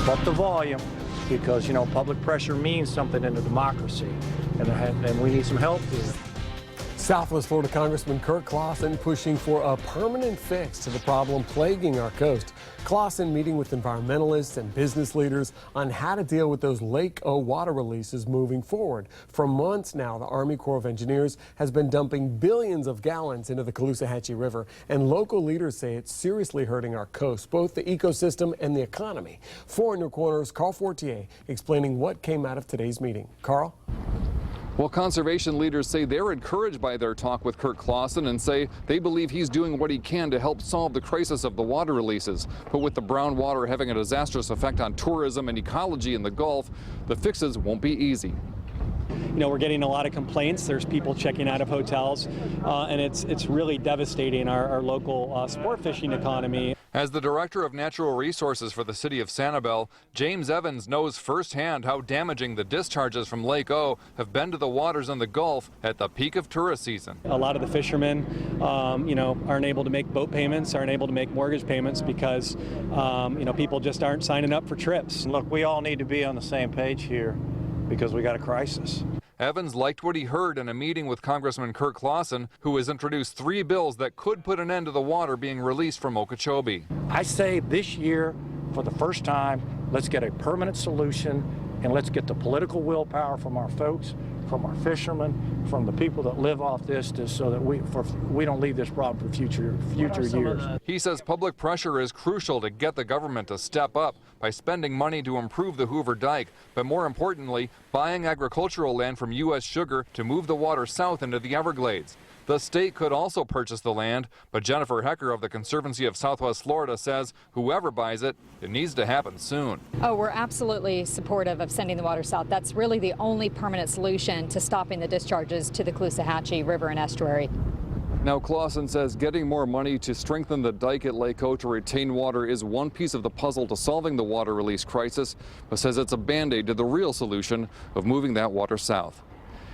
up the volume, because, you know, public pressure means something in a democracy, and we need some help here. Southwest Florida Congressman Kurt Clawson pushing for a permanent fix to the problem plaguing our coast. Clawson meeting with environmentalists and business leaders on how to deal with those Lake O water releases moving forward. For months now, the Army Corps of Engineers has been dumping billions of gallons into the Caloosahatchee River, and local leaders say it's seriously hurting our coast, both the ecosystem and the economy. 4 in your corners, Carl Fortier explaining what came out of today's meeting. Carl? Well, conservation leaders say they're encouraged by their talk with Kurt Clawson and say they believe he's doing what he can to help solve the crisis of the water releases. But with the brown water having a disastrous effect on tourism and ecology in the Gulf, the fixes won't be easy. You know, we're getting a lot of complaints. There's people checking out of hotels, and it's really devastating our local sport fishing economy. As the Director of Natural Resources for the city of Sanibel, James Evans knows firsthand how damaging the discharges from Lake O have been to the waters in the Gulf at the peak of tourist season. A lot of the fishermen, you know, aren't able to make boat payments, aren't able to make mortgage payments because, you know, people just aren't signing up for trips. Look, we all need to be on the same page here because we got a crisis. Evans liked what he heard in a meeting with Congressman Kurt Clawson, who has introduced 3 bills that could put an end to the water being released from Okeechobee. I say this year, for the first time, let's get a permanent solution, and let's get the political willpower from our folks, from our fishermen, from the people that live off this, so that we don't leave this problem for future years. He says public pressure is crucial to get the government to step up by spending money to improve the Hoover Dike, but more importantly, buying agricultural land from U.S. Sugar to move the water south into the Everglades. The state could also purchase the land, but Jennifer Hecker of the Conservancy of Southwest Florida says whoever buys it, it needs to happen soon. Oh, we're absolutely supportive of sending the water south. That's really the only permanent solution to stopping the discharges to the Caloosahatchee River and estuary. Now, Clawson says getting more money to strengthen the dike at Lake O to retain water is one piece of the puzzle to solving the water release crisis, but says it's a band-aid to the real solution of moving that water south.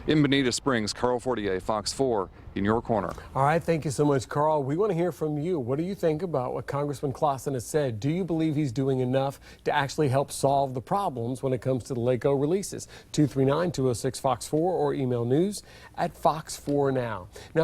In Bonita Springs, Carl Fortier, Fox 4, in your corner. All right, thank you so much, Carl. We want to hear from you. What do you think about what Congressman Clawson has said? Do you believe he's doing enough to actually help solve the problems when it comes to the Lake O releases? 239-206-FOX4 or email news@fox4now. Now,